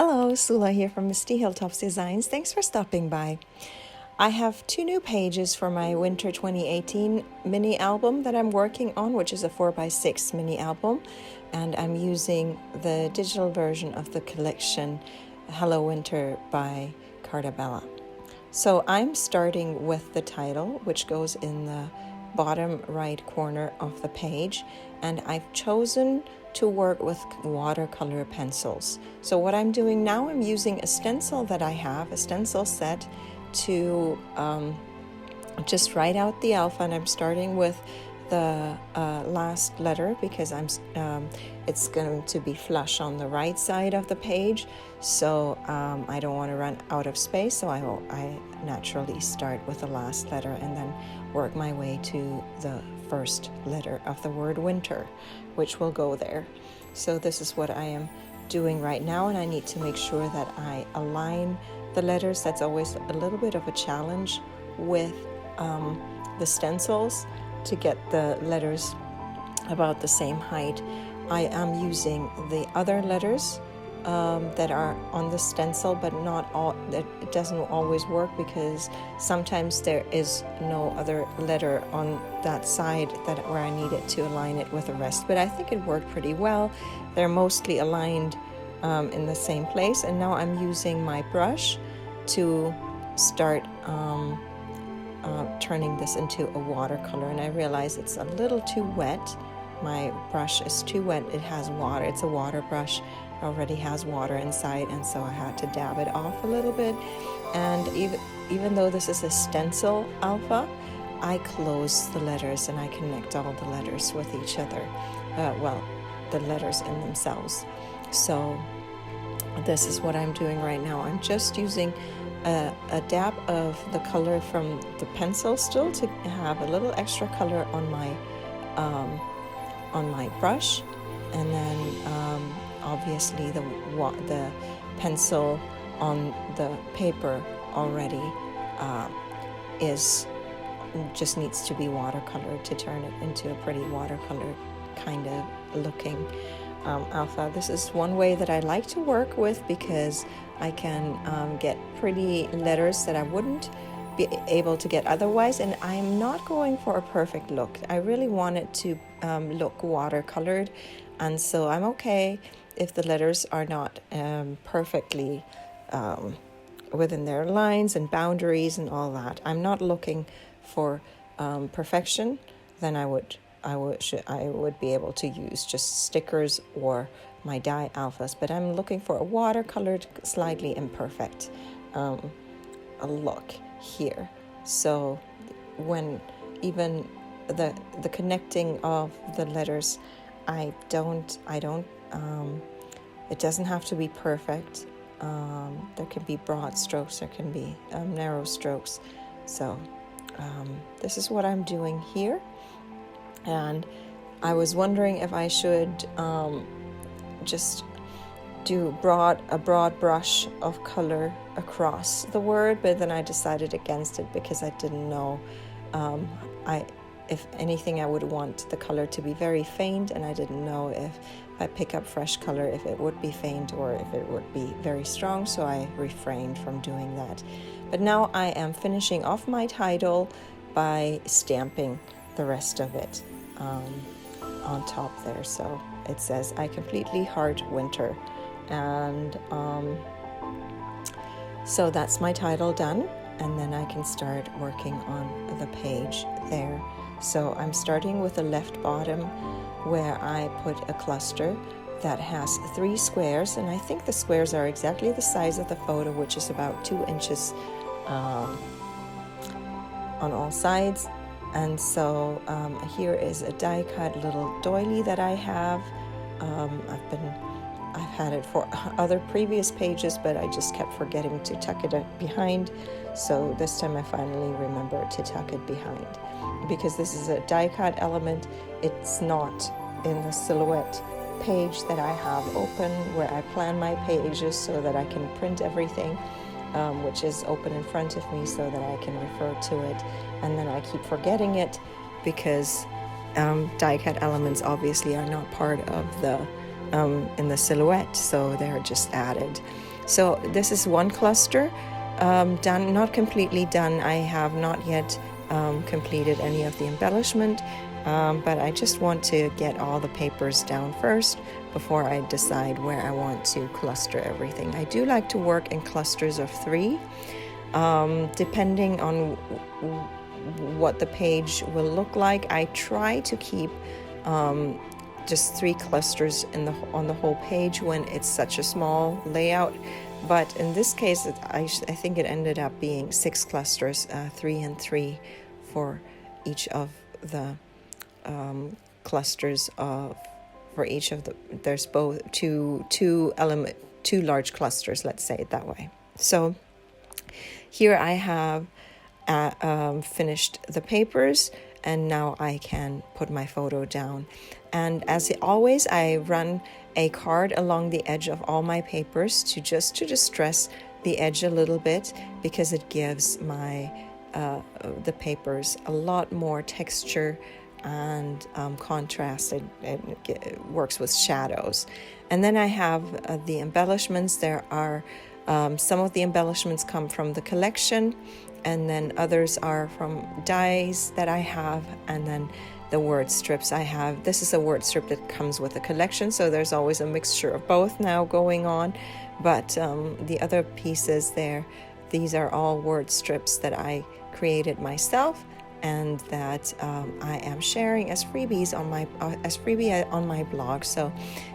Hello, Sula here from Misty Hilltops Designs. Thanks for stopping by. I have 2 new pages for my Winter 2018 mini album that I'm working on, which is a 4x6 mini album, and I'm using the digital version of the collection Hello Winter by Carta Bella. So I'm starting with the title, which goes in the bottom right corner of the page, and I've chosen to work with watercolor pencils. So what I'm doing now, I'm using a stencil that I have, a stencil set, to just write out the alpha, and I'm starting with the last letter because it's going to be flush on the right side of the page, so I don't want to run out of space, so I naturally start with the last letter and then work my way to the first letter of the word winter, which will go there. So this is what I am doing right now, and I need to make sure that I align the letters. That's always a little bit of a challenge with the stencils, to get the letters about the same height. I am using the other letters that are on the stencil, but not all. It doesn't always work because sometimes there is no other letter on that side where I need it to align it with the rest. But I think it worked pretty well. They're mostly aligned in the same place, and now I'm using my brush to start turning this into a watercolor, and I realize it's a little too wet. My brush is too wet. It has water. It's a water brush. It already has water inside, and so I had to dab it off a little bit. And even though this is a stencil alpha, I close the letters and I connect all the letters with each other. The letters in themselves. So this is what I'm doing right now. I'm just using a dab of the color from the pencil still to have a little extra color on my brush, and then obviously the pencil on the paper already just needs to be watercolored to turn it into a pretty watercolor kind of looking alpha. This is one way that I like to work with because I can get pretty letters that I wouldn't be able to get otherwise, and I'm not going for a perfect look. I really want it to look watercolored, and so I'm okay if the letters are not perfectly within their lines and boundaries and all that. I'm not looking for perfection. Then I would be able to use just stickers or my die alphas, but I'm looking for a watercolored, slightly imperfect a look here. So when even the connecting of the letters, it doesn't have to be perfect. There can be broad strokes, there can be narrow strokes. So this is what I'm doing here. And I was wondering if I should just do a broad brush of color across the word, but then I decided against it because I didn't know. If anything, I would want the color to be very faint, and I didn't know if I pick up fresh color, if it would be faint or if it would be very strong, so I refrained from doing that. But now I am finishing off my title by stamping the rest of it on top there. So it says, "I completely heart winter," and so that's my title done, and then I can start working on the page there. So I'm starting with the left bottom, where I put a cluster that has 3 squares, and I think the squares are exactly the size of the photo, which is about 2 inches on all sides. And so here is a die cut little doily that I have. I've had it for other previous pages, but I just kept forgetting to tuck it behind. So this time I finally remembered to tuck it behind, because this is a die cut element. It's not in the silhouette page that I have open, where I plan my pages so that I can print everything, which is open in front of me so that I can refer to it. And then I keep forgetting it because die cut elements obviously are not part of the in the silhouette, so they're just added. So this is one cluster done, not completely done. I have not yet completed any of the embellishment, but I just want to get all the papers down first before I decide where I want to cluster everything. I do like to work in clusters of 3, depending on what the page will look like. I try to keep just 3 clusters on the whole page when it's such a small layout, but in this case I think it ended up being 6 clusters, 3 and 3 for each of the clusters for each of the, there's both two large clusters, let's say it that way. So here I have finished the papers, and now I can put my photo down. And as always, I run a card along the edge of all my papers to just distress the edge a little bit, because it gives my the papers a lot more texture and contrast. It works with shadows. And then I have the embellishments. There are some of the embellishments come from the collection, and then others are from dies that I have, and then the word strips I have. This is a word strip that comes with the collection, so there's always a mixture of both now going on. But the other pieces there, these are all word strips that I created myself, and that I am sharing as freebies on my blog. So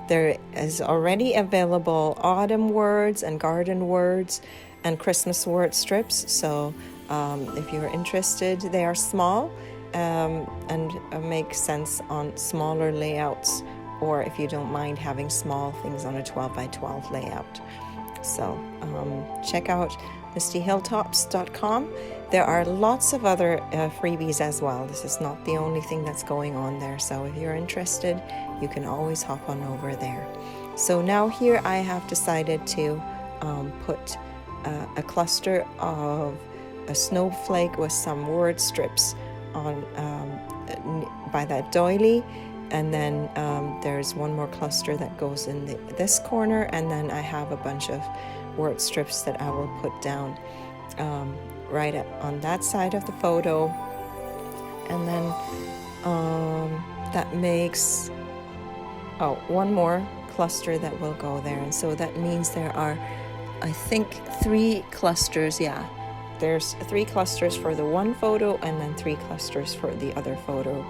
there is already available autumn words and garden words and Christmas word strips. So if you're interested, they are small and make sense on smaller layouts, or if you don't mind having small things on a 12x12 layout. So check out mistyhilltops.com. There are lots of other freebies as well. This is not the only thing that's going on there. So if you're interested, you can always hop on over there. So now here I have decided to put a cluster of a snowflake with some word strips on by that doily. And then there's one more cluster that goes in this corner, and then I have a bunch of word strips that I will put down right on that side of the photo. And then that makes one more cluster that will go there. And so that means there are, I think, 3 clusters. Yeah, there's 3 clusters for the one photo, and then 3 clusters for the other photo,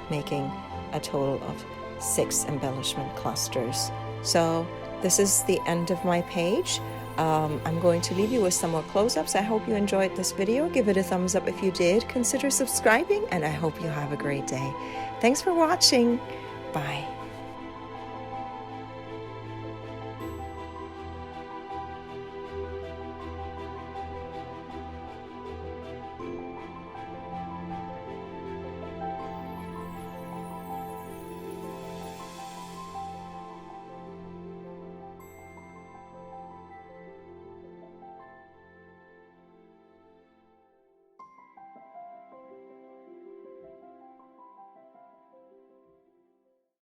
making a total of 6 embellishment clusters. So this is the end of my page. I'm going to leave you with some more close-ups. I hope you enjoyed this video. Give it a thumbs up if you did. Consider subscribing, and I hope you have a great day. Thanks for watching. Bye.